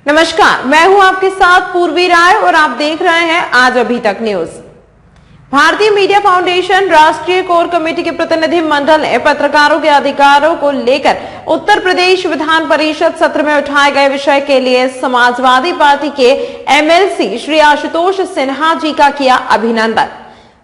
नमस्कार, मैं हूं आपके साथ पूर्वी राय और आप देख रहे हैं आज अभी तक न्यूज। भारतीय मीडिया फाउंडेशन राष्ट्रीय कोर कमेटी के प्रतिनिधि मंडल ने पत्रकारों के अधिकारों को लेकर उत्तर प्रदेश विधान परिषद सत्र में उठाए गए विषय के लिए समाजवादी पार्टी के एमएलसी श्री आशुतोष सिन्हा जी का किया अभिनंदन।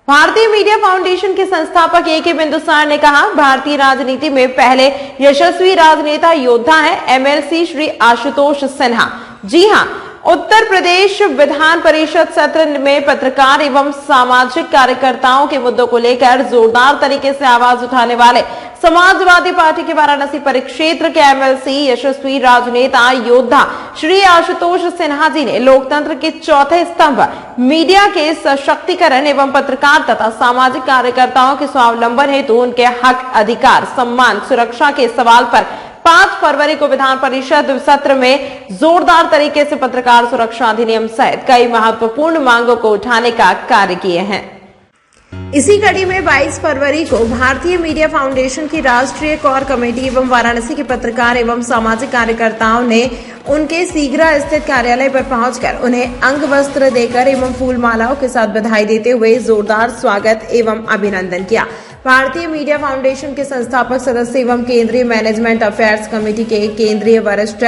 भारतीय मीडिया फाउंडेशन के संस्थापक ए.के. बिंदुसार ने कहा, भारतीय राजनीति में पहले यशस्वी राजनेता योद्धा है एमएलसी श्री आशुतोष सिन्हा। जी हां, उत्तर प्रदेश विधान परिषद सत्र में पत्रकार एवं सामाजिक कार्यकर्ताओं के मुद्दों को लेकर जोरदार तरीके से आवाज उठाने वाले समाजवादी पार्टी के वाराणसी परिक्षेत्र के एमएलसी यशस्वी राजनेता योद्धा श्री आशुतोष सिन्हा जी ने लोकतंत्र के चौथे स्तंभ मीडिया के सशक्तिकरण एवं पत्रकार तथा सामाजिक कार्यकर्ताओं के स्वावलंबन हेतु उनके हक, अधिकार, सम्मान, सुरक्षा के सवाल पर 5 फरवरी को विधान परिषद सत्र में जोरदार तरीके से पत्रकार सुरक्षा अधिनियम सहित कई महत्वपूर्ण मांगों को उठाने का कार्य किए हैं। इसी कड़ी में 22 फरवरी को भारतीय मीडिया फाउंडेशन की राष्ट्रीय कोर कमेटी एवं वाराणसी के पत्रकार एवं सामाजिक कार्यकर्ताओं ने उनके सीगरा स्थित कार्यालय पर पहुंचकर उन्हें अंग वस्त्र देकर एवं फूल मालाओं के साथ बधाई देते हुए जोरदार स्वागत एवं अभिनंदन किया। भारतीय मीडिया फाउंडेशन के संस्थापक सदस्य एवं केंद्रीय मैनेजमेंट अफेयर्स कमेटी के केंद्रीय वरिष्ठ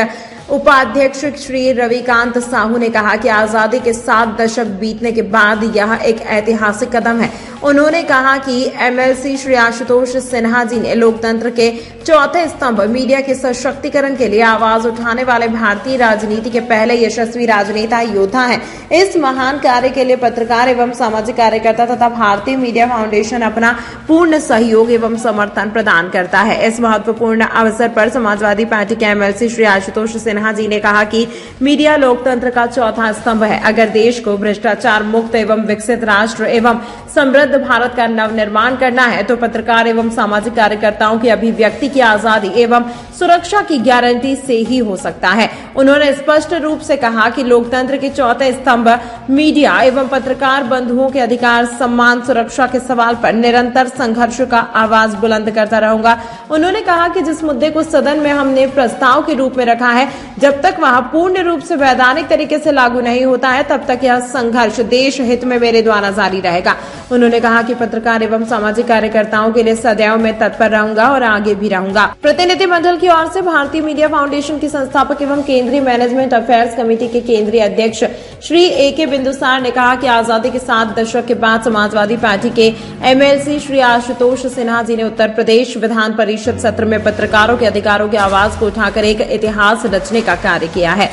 उपाध्यक्ष श्री रविकांत साहू ने कहा कि आजादी के 7 दशक बीतने के बाद यह एक ऐतिहासिक कदम है। उन्होंने कहा कि एमएलसी श्री आशुतोष सिन्हा जी ने लोकतंत्र के चौथे स्तंभ मीडिया के सशक्तिकरण के लिए आवाज उठाने वाले भारतीय राजनीति के पहले यशस्वी राजनेता योद्धा हैं। इस महान कार्य के लिए पत्रकार एवं सामाजिक कार्यकर्ता तथा भारतीय मीडिया फाउंडेशन अपना पूर्ण सहयोग एवं समर्थन प्रदान करता है। इस महत्वपूर्ण अवसर पर समाजवादी पार्टी के एमएलसी श्री आशुतोष सिन्हा जी ने कहा कि मीडिया लोकतंत्र का चौथा स्तंभ है। अगर देश को भ्रष्टाचार मुक्त एवं विकसित राष्ट्र एवं समृद्ध भारत का नवनिर्माण करना है तो पत्रकार एवं सामाजिक कार्यकर्ताओं की अभिव्यक्ति की आजादी एवं सुरक्षा की गारंटी से ही हो सकता है। उन्होंने स्पष्ट रूप से कहा कि लोकतंत्र के चौथे स्तंभ मीडिया एवं पत्रकार बंधुओं के अधिकार, सम्मान, सुरक्षा के सवाल पर निरंतर संघर्ष का आवाज बुलंद करता रहूंगा। उन्होंने कहा कि जिस मुद्दे को सदन में हमने प्रस्ताव के रूप में रखा है, जब तक वह पूर्ण रूप से वैधानिक तरीके से लागू नहीं होता है तब तक यह संघर्ष देश हित में मेरे द्वारा जारी रहेगा। उन्होंने कहा कि पत्रकार एवं सामाजिक कार्यकर्ताओं के लिए सदैव मैं तत्पर रहूंगा और आगे भी रहूंगा। प्रतिनिधिमंडल की ओर से भारतीय मीडिया फाउंडेशन के संस्थापक एवं केंद्रीय मैनेजमेंट अफेयर्स कमेटी के केंद्रीय अध्यक्ष श्री ए.के. बिंदुसार ने कहा कि आजादी के 7 दशक के बाद समाजवादी पार्टी के एमएलसी श्री आशुतोष सिन्हा जी ने उत्तर प्रदेश विधान परिषद सत्र में पत्रकारों के अधिकारों की आवाज को उठाकर एक इतिहास रचने का कार्य किया है।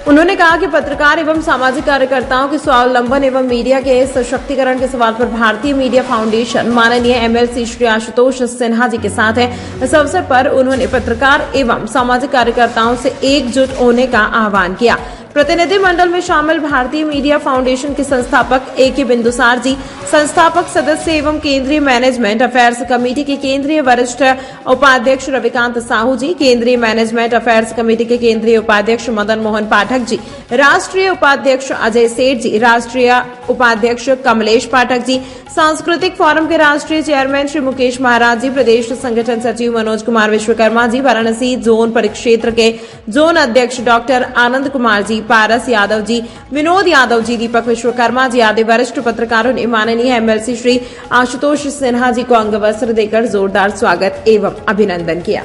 उन्होंने कहा कि पत्रकार एवं सामाजिक कार्यकर्ताओं के स्वावलंबन एवं मीडिया के सशक्तिकरण के सवाल पर भारतीय मीडिया फाउंडेशन माननीय एमएलसी श्री आशुतोष सिन्हा जी के साथ है। इस अवसर पर उन्होंने पत्रकार एवं सामाजिक कार्यकर्ताओं से एकजुट होने का आह्वान किया। प्रतिनिधिमंडल में शामिल भारतीय मीडिया फाउंडेशन के संस्थापक ए.के. बिंदुसार जी, संस्थापक सदस्य एवं केंद्रीय मैनेजमेंट अफेयर्स कमेटी के केंद्रीय वरिष्ठ उपाध्यक्ष रविकांत साहू जी, केंद्रीय मैनेजमेंट अफेयर्स कमेटी के केंद्रीय उपाध्यक्ष मदन मोहन पाठक जी, राष्ट्रीय उपाध्यक्ष अजय सेठ जी, राष्ट्रीय उपाध्यक्ष कमलेश पाठक जी, सांस्कृतिक फोरम के राष्ट्रीय चेयरमैन श्री मुकेश महाराज जी, प्रदेश संगठन सचिव मनोज कुमार विश्वकर्मा जी, वाराणसी जोन परिक्षेत्र के जोन अध्यक्ष डॉक्टर आनंद कुमार जी, पारस यादव जी, विनोद यादव जी, दीपक विश्वकर्मा जी आदि वरिष्ठ पत्रकारों ने माननीय एमएलसी श्री आशुतोष सिन्हा जी को अंग वस्त्र देकर जोरदार स्वागत एवं अभिनंदन किया।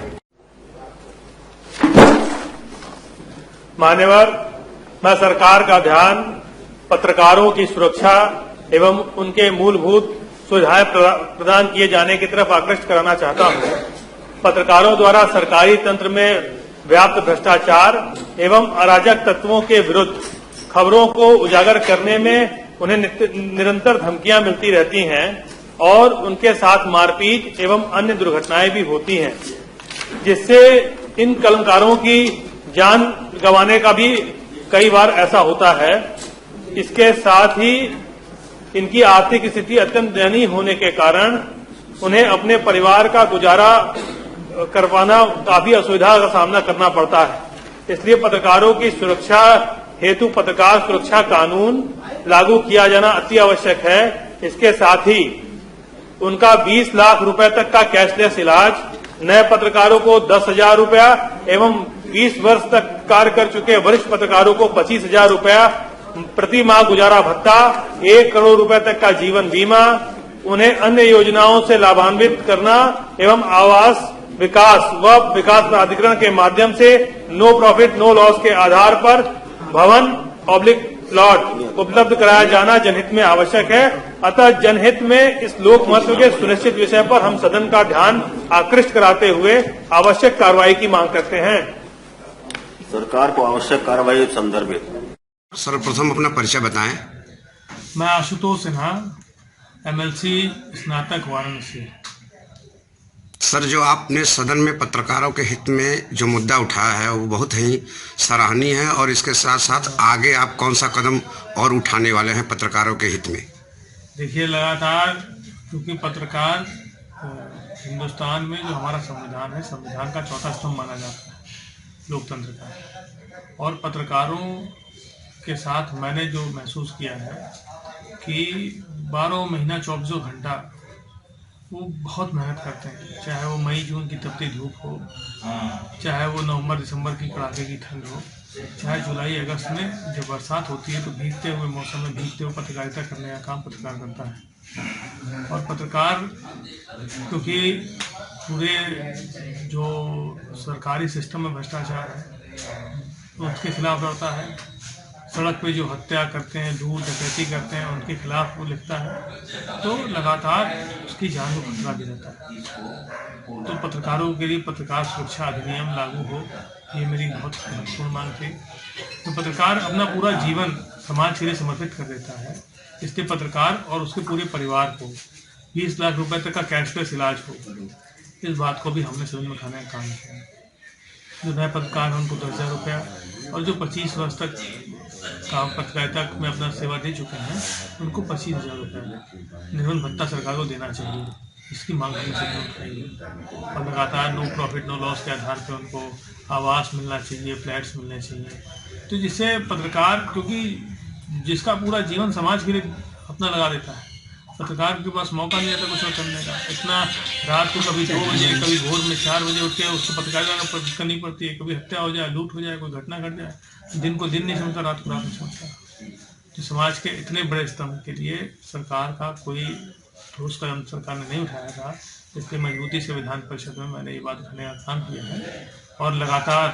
मान्यवर, मैं सरकार का ध्यान पत्रकारों की सुरक्षा एवं उनके मूलभूत सुविधाएं प्रदान किए जाने की तरफ आकृष्ट कराना चाहता हूं। पत्रकारों द्वारा सरकारी तंत्र में व्याप्त भ्रष्टाचार एवं अराजक तत्वों के विरुद्ध खबरों को उजागर करने में उन्हें निरंतर धमकियां मिलती रहती हैं और उनके साथ मारपीट एवं अन्य दुर्घटनाएं भी होती हैं, जिससे इन कलमकारों की जान गंवाने का भी कई बार ऐसा होता है। इसके साथ ही इनकी आर्थिक स्थिति अत्यंत दयनीय होने के कारण उन्हें अपने परिवार का गुजारा करवाना काफी असुविधा का सामना करना पड़ता है। इसलिए पत्रकारों की सुरक्षा हेतु पत्रकार सुरक्षा कानून लागू किया जाना अति आवश्यक है। इसके साथ ही उनका 20 लाख रुपए तक का कैशलेस इलाज, नए पत्रकारों को 10,000 रुपया एवं 20 वर्ष तक कार्य कर चुके वरिष्ठ पत्रकारों को 25,000 रुपया प्रति माह गुजारा भत्ता, 1 करोड़ रुपए तक का जीवन बीमा, उन्हें अन्य योजनाओं से लाभान्वित करना एवं आवास विकास व विकास प्राधिकरण के माध्यम से नो प्रॉफिट नो लॉस के आधार पर भवन प्लॉट उपलब्ध कराया जाना जनहित में आवश्यक है। अतः जनहित में इस लोक महत्व के सुनिश्चित विषय पर हम सदन का ध्यान आकृष्ट कराते हुए आवश्यक कार्रवाई की मांग करते हैं। सरकार को आवश्यक कार्रवाई संदर्भित। सर्वप्रथम अपना परिचय बताएं। मैं आशुतोष सिन्हा, MLC स्नातक वाराणसी। सर, जो आपने सदन में पत्रकारों के हित में जो मुद्दा उठाया है वो बहुत ही सराहनीय है, और इसके साथ साथ आगे आप कौन सा कदम और उठाने वाले हैं पत्रकारों के हित में? देखिए, लगातार क्योंकि पत्रकार हिंदुस्तान में जो हमारा संविधान है, संविधान का चौथा स्तंभ माना जाता है लोकतंत्र का, और पत्रकारों के साथ मैंने जो महसूस किया है कि 12 महीना 24 घंटा वो बहुत मेहनत करते हैं, चाहे वो मई जून की तपती धूप हो, चाहे वो नवंबर दिसंबर की कड़ाके की ठंड हो, चाहे जुलाई अगस्त में जब बरसात होती है तो भीगते हुए मौसम में भीगते हुए पत्रकारिता करने का काम पत्रकार करता है। और पत्रकार क्योंकि पूरे जो सरकारी सिस्टम में भ्रष्टाचार है तो उसके खिलाफ लड़ता है, सड़क पे जो हत्या करते हैं, लूट डकैती करते हैं, उनके खिलाफ वो लिखता है, तो लगातार उसकी जान को खतरा भी रहता है। तो पत्रकारों के लिए पत्रकार सुरक्षा अधिनियम लागू हो, ये मेरी बहुत महत्वपूर्ण मांग थी। तो पत्रकार अपना पूरा जीवन समाज के लिए समर्पित कर देता है, इसलिए पत्रकार और उसके पूरे परिवार को 20 लाख रुपए तक का कैशलेस इलाज हो, इस बात को भी हमने सदन में उठाने का काम किया। जो नए पत्रकार हैं उनको 10,000 रुपया, और जो 25 वर्ष तक काम पत्रकारिता में अपना सेवा दे चुके हैं उनको 25,000 रुपये निर्वहन भत्ता सरकार को देना चाहिए। इसकी मांग हमने सदन में उठाई है। और लगातार नो प्रॉफिट नो लॉस के आधार पर उनको आवास मिलना चाहिए, फ्लैट्स मिलने चाहिए, तो जिससे पत्रकार, क्योंकि जिसका पूरा जीवन समाज के लिए अपना लगा देता है, पत्रकार के पास मौका नहीं रहता कुछ और करने का। इतना रात को कभी 2 बजे, कभी भोर में 4 बजे उठ के उसको पत्रकारिता करनी पड़ती है, कभी हत्या हो जाए, लूट हो जाए, कोई घटना घट जाए, दिन को दिन नहीं समझता, रात को रात नहीं समझता। तो समाज के इतने बड़े स्तंभ के लिए सरकार का कोई ठोस कदम सरकार ने नहीं उठाया था, इसलिए मजबूती से विधान परिषद में मैंने ये बात उठाने का काम किया है। और लगातार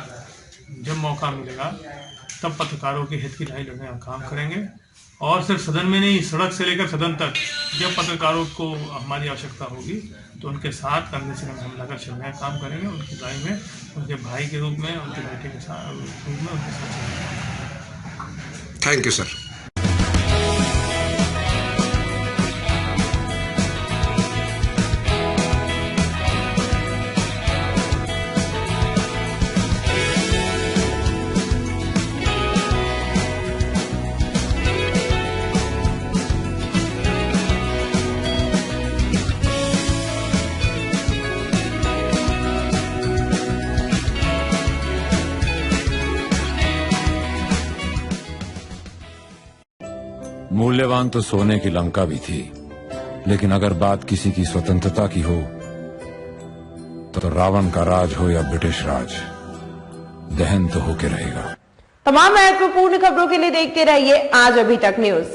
जब मौका मिलेगा तब पत्रकारों के हित की लड़ाई लड़ने का काम करेंगे, और सिर्फ सदन में नहीं, सड़क से लेकर सदन तक जब पत्रकारों को हमारी आवश्यकता होगी तो उनके साथ कंधे से कंधा मिलाकर चलने का काम करेंगे। उनकी लड़ाई में उनके भाई के रूप में, उनके बेटे के साथ रूप में उनके साथ चलेंगे। Thank you sir. मूल्यवान तो सोने की लंका भी थी, लेकिन अगर बात किसी की स्वतंत्रता की हो तो रावण का राज हो या ब्रिटिश राज, दहन तो होके रहेगा। तमाम महत्वपूर्ण खबरों के लिए देखते रहिए आज अभी तक न्यूज।